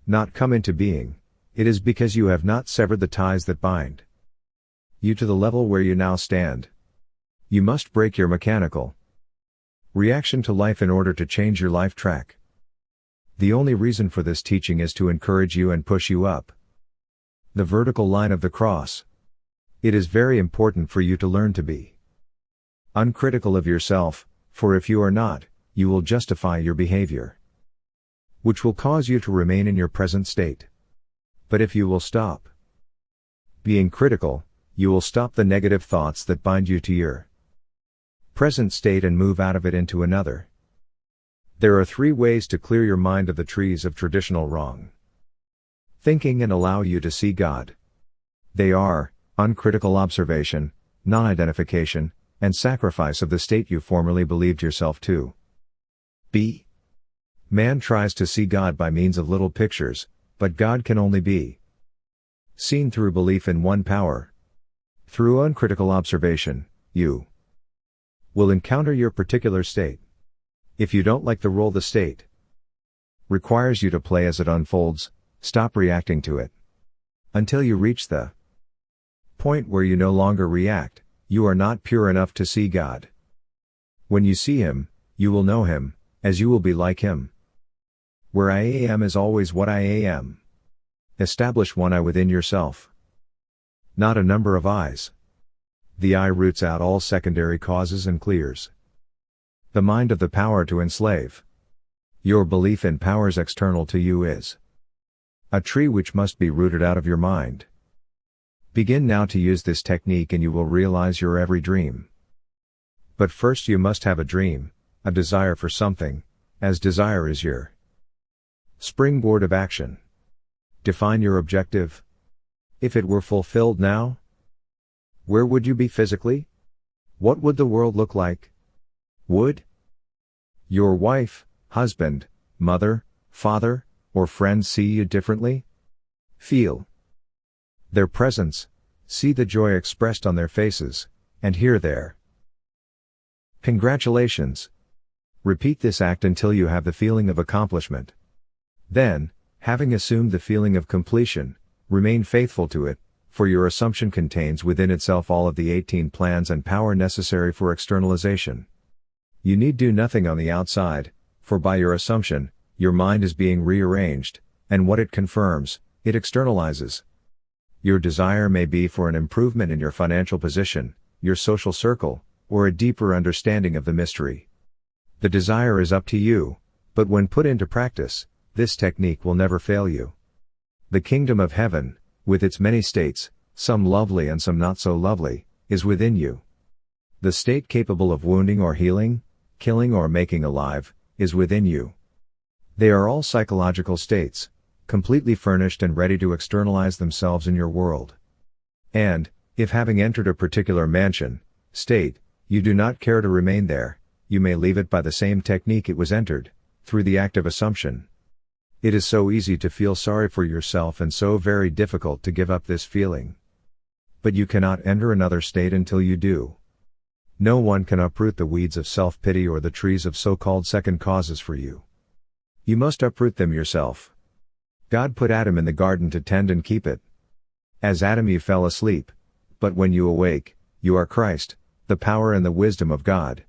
not come into being, it is because you have not severed the ties that bind you to the level where you now stand. You must break your mechanical reaction to life in order to change your life track. The only reason for this teaching is to encourage you and push you up the vertical line of the cross. It is very important for you to learn to be uncritical of yourself, for if you are not, you will justify your behavior, which will cause you to remain in your present state. But if you will stop being critical, you will stop the negative thoughts that bind you to your present state and move out of it into another. There are 3 ways to clear your mind of the trees of traditional wrong thinking and allow you to see God. They are uncritical observation, non-identification, and sacrifice of the state you formerly believed yourself to be. Man tries to see God by means of little pictures, but God can only be seen through belief in one power. Through uncritical observation, you will encounter your particular state. If you don't like the role the state requires you to play as it unfolds, stop reacting to it. Until you reach the point where you no longer react, you are not pure enough to see God. When you see Him, you will know Him, as you will be like Him. Where I am is always what I am. Establish one I within yourself, not a number of I's. The I roots out all secondary causes and clears the mind of the power to enslave. Your belief in powers external to you is a tree which must be rooted out of your mind. Begin now to use this technique and you will realize your every dream. But first you must have a dream, a desire for something, as desire is your springboard of action. Define your objective. If it were fulfilled now, where would you be physically? What would the world look like? Would your wife, husband, mother, father, or friends see you differently? Feel their presence, see the joy expressed on their faces, and hear their congratulations. Repeat this act until you have the feeling of accomplishment. Then, having assumed the feeling of completion, remain faithful to it, for your assumption contains within itself all of the 18 plans and power necessary for externalization. You need do nothing on the outside, for by your assumption, your mind is being rearranged, and what it confirms, it externalizes. Your desire may be for an improvement in your financial position, your social circle, or a deeper understanding of the mystery. The desire is up to you, but when put into practice, this technique will never fail you. The kingdom of heaven, with its many states, some lovely and some not so lovely, is within you. The state capable of wounding or healing, killing or making alive, is within you. They are all psychological states, completely furnished and ready to externalize themselves in your world. And, if having entered a particular mansion, state, you do not care to remain there, you may leave it by the same technique it was entered, through the act of assumption. It is so easy to feel sorry for yourself and so very difficult to give up this feeling. But you cannot enter another state until you do. No one can uproot the weeds of self-pity or the trees of so-called second causes for you. You must uproot them yourself. God put Adam in the garden to tend and keep it. As Adam you fell asleep, but when you awake, you are Christ, the power and the wisdom of God.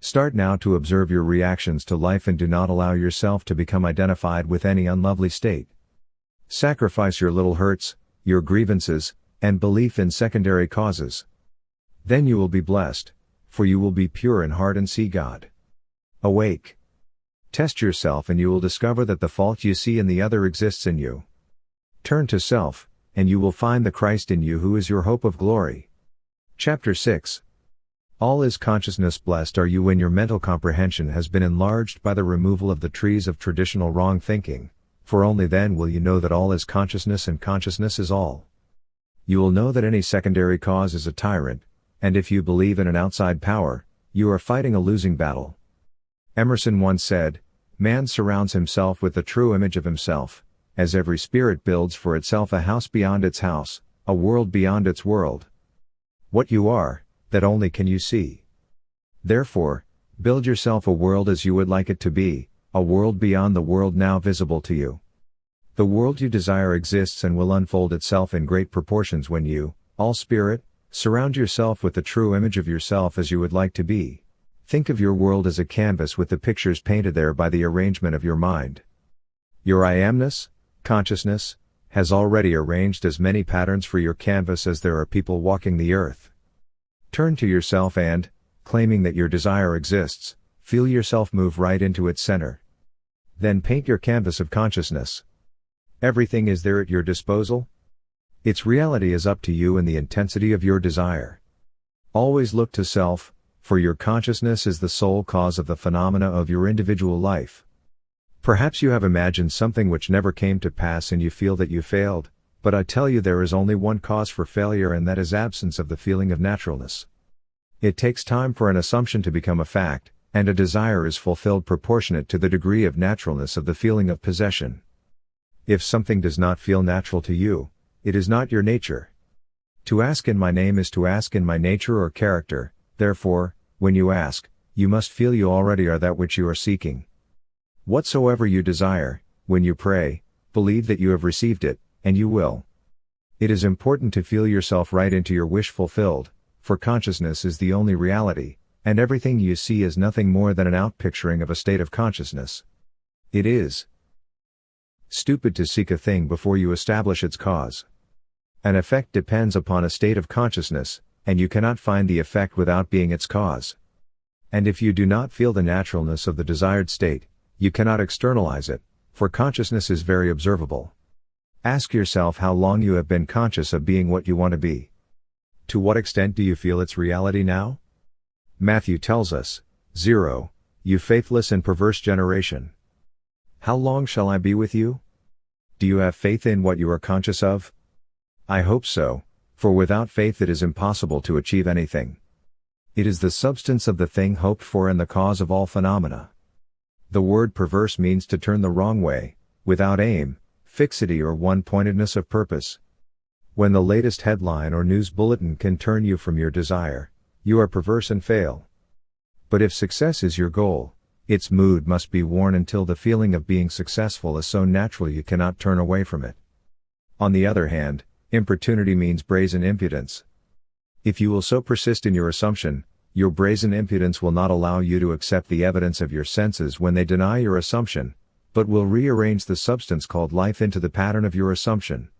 Start now to observe your reactions to life and do not allow yourself to become identified with any unlovely state. Sacrifice your little hurts, your grievances, and belief in secondary causes. Then you will be blessed, for you will be pure in heart and see God. Awake. Test yourself and you will discover that the fault you see in the other exists in you. Turn to self, and you will find the Christ in you who is your hope of glory. Chapter 6. All is consciousness. Blessed are you when your mental comprehension has been enlarged by the removal of the trees of traditional wrong thinking, for only then will you know that all is consciousness and consciousness is all. You will know that any secondary cause is a tyrant, and if you believe in an outside power, you are fighting a losing battle. Emerson once said, "Man surrounds himself with the true image of himself, as every spirit builds for itself a house beyond its house, a world beyond its world. What you are, that only can you see. Therefore, build yourself a world as you would like it to be, a world beyond the world now visible to you. The world you desire exists and will unfold itself in great proportions when you, all spirit, Surround yourself with the true image of yourself as you would like to be. Think of your world as a canvas with the pictures painted there by the arrangement of your mind. Your I amness, consciousness, has already arranged as many patterns for your canvas as there are people walking the earth. Turn to yourself and, claiming that your desire exists, feel yourself move right into its center. Then paint your canvas of consciousness. Everything is there at your disposal. Its reality is up to you and the intensity of your desire. Always look to self, for your consciousness is the sole cause of the phenomena of your individual life. Perhaps you have imagined something which never came to pass and you feel that you failed, but I tell you there is only one cause for failure, and that is absence of the feeling of naturalness. It takes time for an assumption to become a fact, and a desire is fulfilled proportionate to the degree of naturalness of the feeling of possession. If something does not feel natural to you, it is not your nature. To ask in my name is to ask in my nature or character, therefore, when you ask, you must feel you already are that which you are seeking. Whatsoever you desire, when you pray, believe that you have received it, and you will. It is important to feel yourself right into your wish fulfilled, for consciousness is the only reality, and everything you see is nothing more than an outpicturing of a state of consciousness. It is stupid to seek a thing before you establish its cause. An effect depends upon a state of consciousness, and you cannot find the effect without being its cause. And if you do not feel the naturalness of the desired state, you cannot externalize it, for consciousness is very observable. Ask yourself how long you have been conscious of being what you want to be. To what extent do you feel its reality now? Matthew tells us, 0, you faithless and perverse generation. How long shall I be with you? Do you have faith in what you are conscious of? I hope so, for without faith it is impossible to achieve anything. It is the substance of the thing hoped for and the cause of all phenomena. The word perverse means to turn the wrong way, without aim, fixity or one-pointedness of purpose. When the latest headline or news bulletin can turn you from your desire, you are perverse and fail. But if success is your goal, its mood must be worn until the feeling of being successful is so natural you cannot turn away from it. On the other hand, importunity means brazen impudence. If you will so persist in your assumption, your brazen impudence will not allow you to accept the evidence of your senses when they deny your assumption, but will rearrange the substance called life into the pattern of your assumption.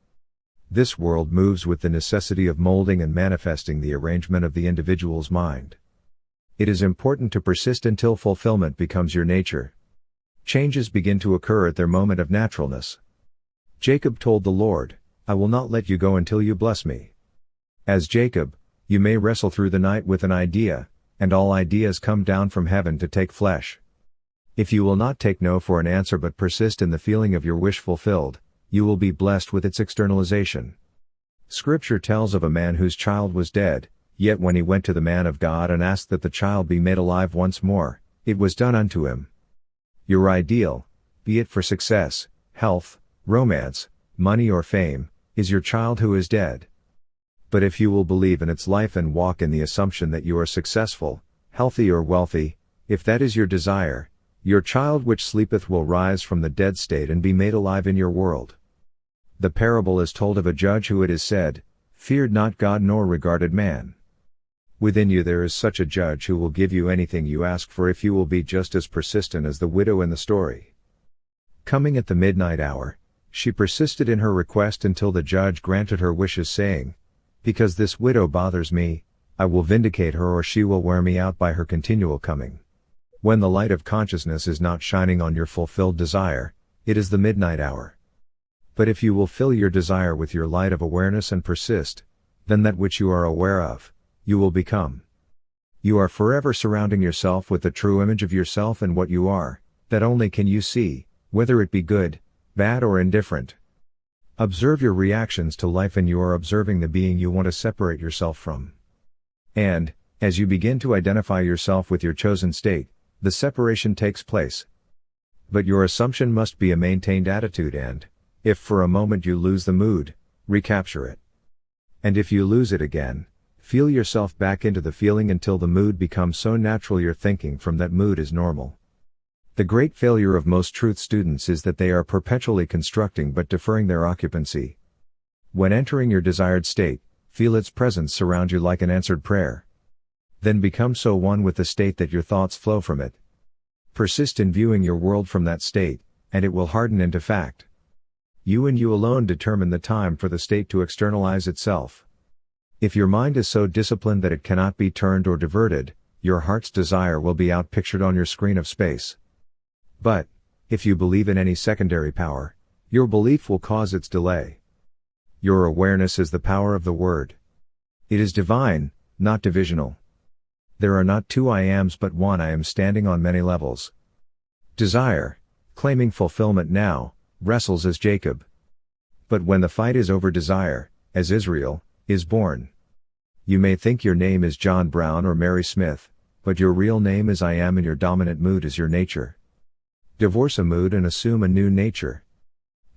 This world moves with the necessity of molding and manifesting the arrangement of the individual's mind. It is important to persist until fulfillment becomes your nature. Changes begin to occur at their moment of naturalness. Jacob told the Lord, I will not let you go until you bless me. As Jacob, you may wrestle through the night with an idea, and all ideas come down from heaven to take flesh. If you will not take no for an answer but persist in the feeling of your wish fulfilled, you will be blessed with its externalization. Scripture tells of a man whose child was dead, yet when he went to the man of God and asked that the child be made alive once more, it was done unto him. Your ideal, be it for success, health, romance, money or fame, is your child who is dead. But if you will believe in its life and walk in the assumption that you are successful, healthy or wealthy, if that is your desire, your child which sleepeth will rise from the dead state and be made alive in your world. The parable is told of a judge who, it is said, feared not God nor regarded man. Within you there is such a judge who will give you anything you ask for if you will be just as persistent as the widow in the story. Coming at the midnight hour, she persisted in her request until the judge granted her wishes, saying, because this widow bothers me, I will vindicate her, or she will wear me out by her continual coming. When the light of consciousness is not shining on your fulfilled desire, it is the midnight hour. But if you will fill your desire with your light of awareness and persist, then that which you are aware of, you will become. You are forever surrounding yourself with the true image of yourself and what you are, that only can you see, whether it be good, bad or indifferent. Observe your reactions to life and you are observing the being you want to separate yourself from. And, as you begin to identify yourself with your chosen state, the separation takes place. But your assumption must be a maintained attitude and, if for a moment you lose the mood, recapture it. And if you lose it again, feel yourself back into the feeling until the mood becomes so natural your thinking from that mood is normal. The great failure of most truth students is that they are perpetually constructing but deferring their occupancy. When entering your desired state, Feel its presence surround you like an answered prayer. Then become so one with the state that your thoughts flow from it. Persist in viewing your world from that state, and it will harden into fact. You and you alone determine the time for the state to externalize itself. If your mind is so disciplined that it cannot be turned or diverted, your heart's desire will be outpictured on your screen of space. But, if you believe in any secondary power, your belief will cause its delay. Your awareness is the power of the word. It is divine, not divisional. There are not two I ams but one I am standing on many levels. Desire, claiming fulfillment now, wrestles as Jacob. But when the fight is over, desire, as Israel, is born. You may think your name is John Brown or Mary Smith, but your real name is I am, and your dominant mood is your nature. Divorce a mood and assume a new nature.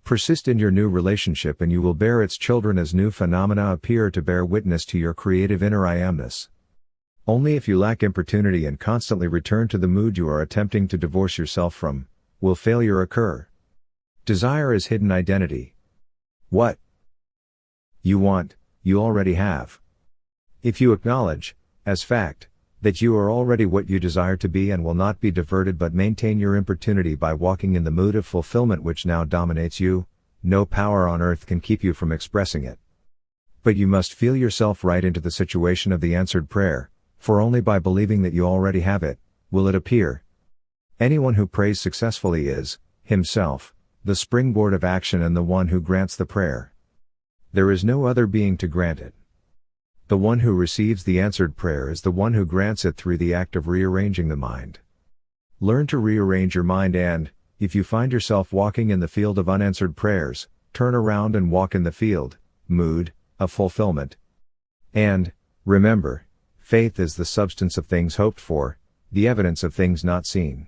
Persist in your new relationship and you will bear its children as new phenomena appear to bear witness to your creative inner I amness. Only if you lack importunity and constantly return to the mood you are attempting to divorce yourself from, will failure occur. Desire is hidden identity. What you want, you already have. If you acknowledge, as fact, that you are already what you desire to be and will not be diverted but maintain your importunity by walking in the mood of fulfillment which now dominates you, no power on earth can keep you from expressing it. But you must feel yourself right into the situation of the answered prayer, for only by believing that you already have it, will it appear. Anyone who prays successfully is, himself, the springboard of action and the one who grants the prayer. There is no other being to grant it. The one who receives the answered prayer is the one who grants it through the act of rearranging the mind. Learn to rearrange your mind and, if you find yourself walking in the field of unanswered prayers, turn around and walk in the field, mood, of fulfillment. And, remember, faith is the substance of things hoped for, the evidence of things not seen.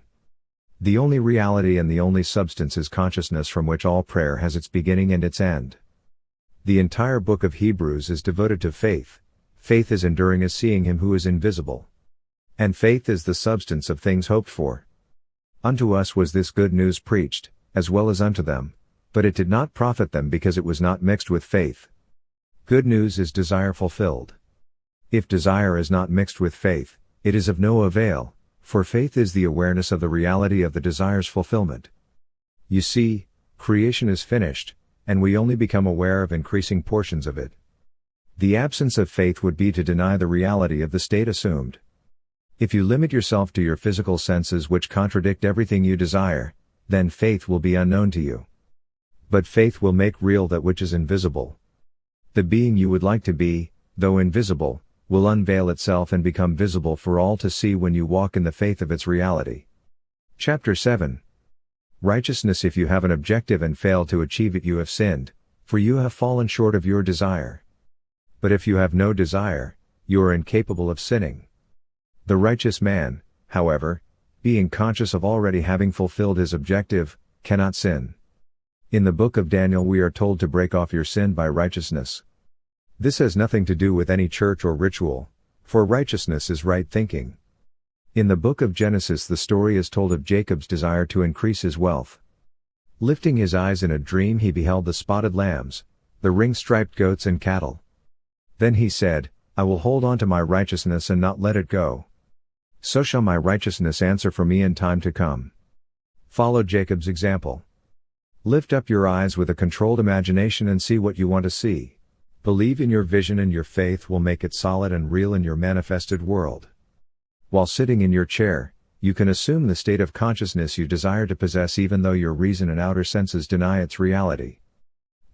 The only reality and the only substance is consciousness, from which all prayer has its beginning and its end. The entire book of Hebrews is devoted to faith. Faith is enduring as seeing him who is invisible. And faith is the substance of things hoped for. Unto us was this good news preached, as well as unto them, but it did not profit them because it was not mixed with faith. Good news is desire fulfilled. If desire is not mixed with faith, it is of no avail, for faith is the awareness of the reality of the desire's fulfillment. You see, creation is finished, and we only become aware of increasing portions of it. The absence of faith would be to deny the reality of the state assumed. If you limit yourself to your physical senses which contradict everything you desire, then faith will be unknown to you. But faith will make real that which is invisible. The being you would like to be, though invisible, will unveil itself and become visible for all to see when you walk in the faith of its reality. Chapter 7. Righteousness. If you have an objective and fail to achieve it, you have sinned, for you have fallen short of your desire. But if you have no desire, you are incapable of sinning. The righteous man, however, being conscious of already having fulfilled his objective, cannot sin. In the book of Daniel we are told to break off your sin by righteousness. This has nothing to do with any church or ritual, for righteousness is right thinking. In the book of Genesis the story is told of Jacob's desire to increase his wealth. Lifting his eyes in a dream he beheld the spotted lambs, the ring-striped goats and cattle. Then he said, I will hold on to my righteousness and not let it go. So shall my righteousness answer for me in time to come. Follow Jacob's example. Lift up your eyes with a controlled imagination and see what you want to see. Believe in your vision and your faith will make it solid and real in your manifested world. While sitting in your chair, you can assume the state of consciousness you desire to possess even though your reason and outer senses deny its reality.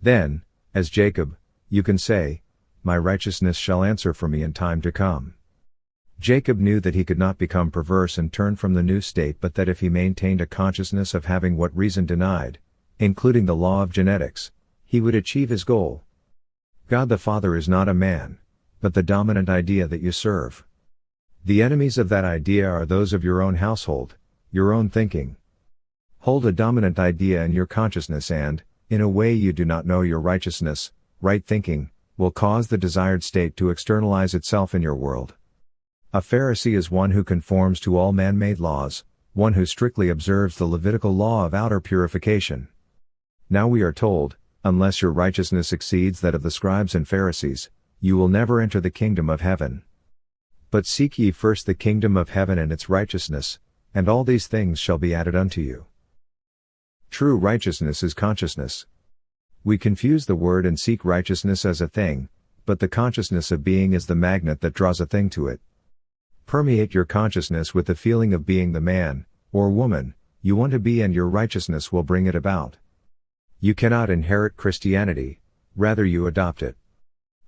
Then, as Jacob, you can say, my righteousness shall answer for me in time to come. Jacob knew that he could not become perverse and turn from the new state, but that if he maintained a consciousness of having what reason denied, including the law of genetics, he would achieve his goal. God the Father is not a man, but the dominant idea that you serve. The enemies of that idea are those of your own household, your own thinking. Hold a dominant idea in your consciousness and, in a way you do not know, your righteousness, right thinking, will cause the desired state to externalize itself in your world. A Pharisee is one who conforms to all man-made laws, one who strictly observes the Levitical law of outer purification. Now we are told, unless your righteousness exceeds that of the scribes and Pharisees, you will never enter the kingdom of heaven. But seek ye first the kingdom of heaven and its righteousness, and all these things shall be added unto you. True righteousness is consciousness. We confuse the word and seek righteousness as a thing, but the consciousness of being is the magnet that draws a thing to it. Permeate your consciousness with the feeling of being the man, or woman, you want to be, and your righteousness will bring it about. You cannot inherit Christianity, rather you adopt it.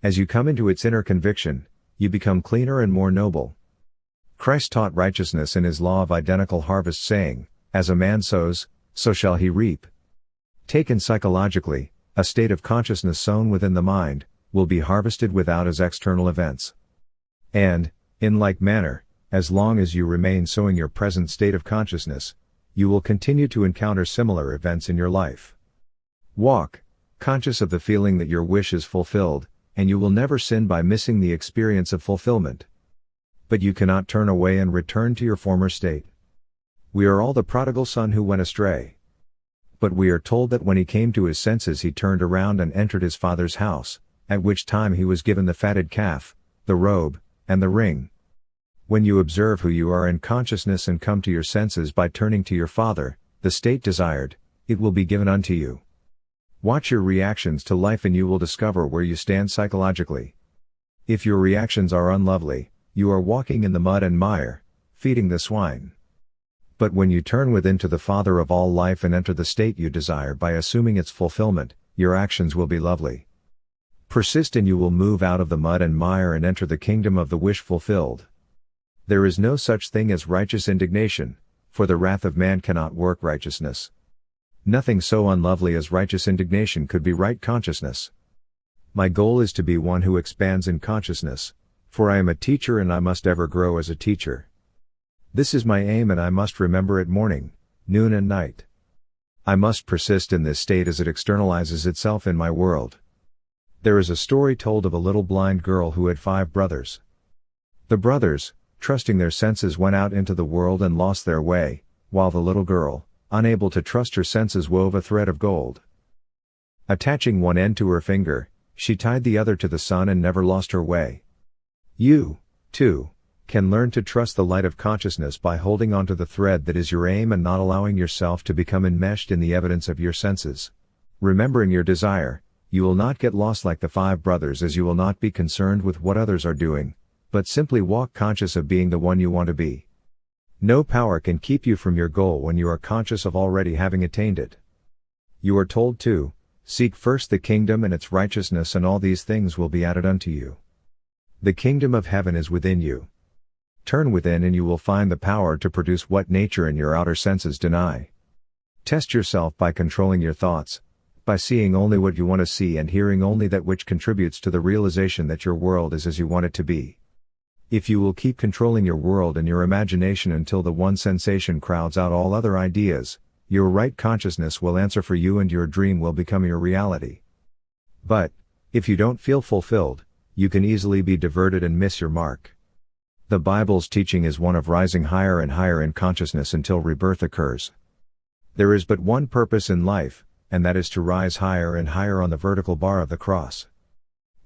As you come into its inner conviction, you become cleaner and more noble. Christ taught righteousness in his law of identical harvest, saying, "As a man sows, so shall he reap." Taken psychologically, a state of consciousness sown within the mind, will be harvested without as external events. And, in like manner, as long as you remain sowing your present state of consciousness, you will continue to encounter similar events in your life. Walk, conscious of the feeling that your wish is fulfilled, and you will never sin by missing the experience of fulfillment. But you cannot turn away and return to your former state. We are all the prodigal son who went astray. But we are told that when he came to his senses he turned around and entered his father's house, at which time he was given the fatted calf, the robe, and the ring. When you observe who you are in consciousness and come to your senses by turning to your Father, the state desired, it will be given unto you. Watch your reactions to life and you will discover where you stand psychologically. If your reactions are unlovely, you are walking in the mud and mire, feeding the swine. But when you turn within to the Father of all life and enter the state you desire by assuming its fulfillment, your actions will be lovely. Persist and you will move out of the mud and mire and enter the kingdom of the wish fulfilled. There is no such thing as righteous indignation, for the wrath of man cannot work righteousness. Nothing so unlovely as righteous indignation could be right consciousness. My goal is to be one who expands in consciousness, for I am a teacher and I must ever grow as a teacher. This is my aim and I must remember it morning, noon and night. I must persist in this state as it externalizes itself in my world. There is a story told of a little blind girl who had 5 brothers. The brothers, trusting their senses, went out into the world and lost their way, while the little girl, unable to trust her senses, wove a thread of gold. Attaching one end to her finger, she tied the other to the sun and never lost her way. You, too, can learn to trust the light of consciousness by holding onto the thread that is your aim and not allowing yourself to become enmeshed in the evidence of your senses. Remembering your desire, you will not get lost like the 5 brothers, as you will not be concerned with what others are doing, but simply walk conscious of being the one you want to be. No power can keep you from your goal when you are conscious of already having attained it. You are told to seek first the kingdom and its righteousness, and all these things will be added unto you. The kingdom of heaven is within you. Turn within and you will find the power to produce what nature and your outer senses deny. Test yourself by controlling your thoughts, by seeing only what you want to see and hearing only that which contributes to the realization that your world is as you want it to be. If you will keep controlling your world and your imagination until the one sensation crowds out all other ideas, your right consciousness will answer for you and your dream will become your reality. But, if you don't feel fulfilled, you can easily be diverted and miss your mark. The Bible's teaching is one of rising higher and higher in consciousness until rebirth occurs. There is but one purpose in life, and that is to rise higher and higher on the vertical bar of the cross.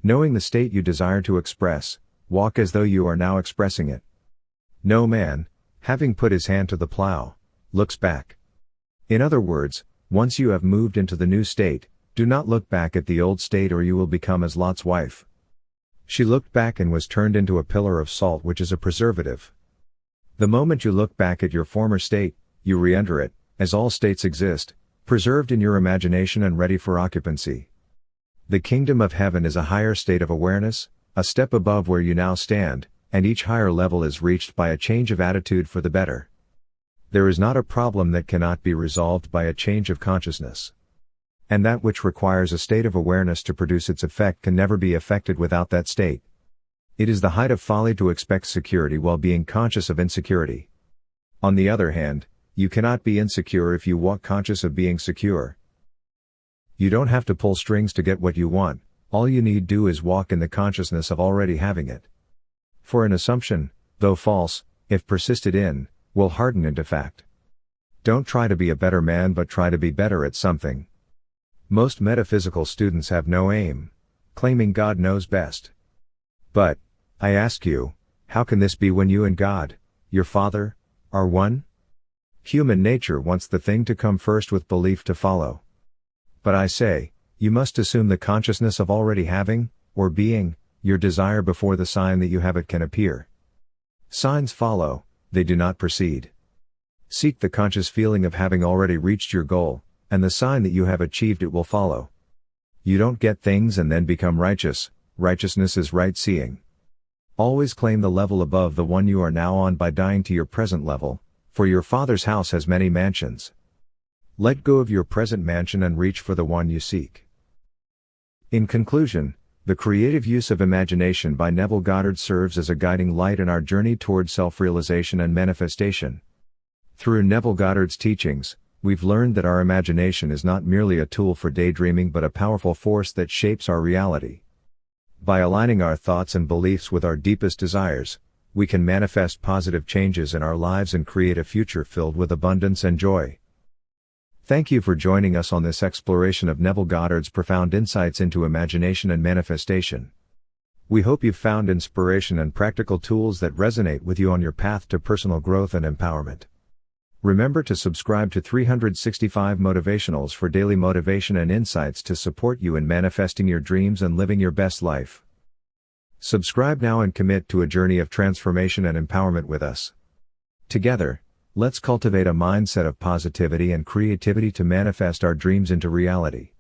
Knowing the state you desire to express, walk as though you are now expressing it. No man, having put his hand to the plow, looks back. In other words, once you have moved into the new state, do not look back at the old state or you will become as Lot's wife. She looked back and was turned into a pillar of salt, which is a preservative. The moment you look back at your former state, you re-enter it, as all states exist, preserved in your imagination and ready for occupancy. The kingdom of heaven is a higher state of awareness, a step above where you now stand, and each higher level is reached by a change of attitude for the better. There is not a problem that cannot be resolved by a change of consciousness. And that which requires a state of awareness to produce its effect can never be effected without that state. It is the height of folly to expect security while being conscious of insecurity. On the other hand, you cannot be insecure if you walk conscious of being secure. You don't have to pull strings to get what you want. All you need do is walk in the consciousness of already having it. For an assumption, though false, if persisted in, will harden into fact. Don't try to be a better man but try to be better at something. Most metaphysical students have no aim, claiming God knows best. But, I ask you, how can this be when you and God, your Father, are one? Human nature wants the thing to come first with belief to follow. But I say, you must assume the consciousness of already having, or being, your desire before the sign that you have it can appear. Signs follow, they do not precede. Seek the conscious feeling of having already reached your goal, and the sign that you have achieved it will follow. You don't get things and then become righteous. Righteousness is right seeing. Always claim the level above the one you are now on by dying to your present level, for your Father's house has many mansions. Let go of your present mansion and reach for the one you seek. In conclusion, The Creative Use of Imagination by Neville Goddard serves as a guiding light in our journey toward self-realization and manifestation. Through Neville Goddard's teachings, we've learned that our imagination is not merely a tool for daydreaming but a powerful force that shapes our reality. By aligning our thoughts and beliefs with our deepest desires, we can manifest positive changes in our lives and create a future filled with abundance and joy. Thank you for joining us on this exploration of Neville Goddard's profound insights into imagination and manifestation. We hope you've found inspiration and practical tools that resonate with you on your path to personal growth and empowerment. Remember to subscribe to 365 Motivationals for daily motivation and insights to support you in manifesting your dreams and living your best life. Subscribe now and commit to a journey of transformation and empowerment with us. Together, let's cultivate a mindset of positivity and creativity to manifest our dreams into reality.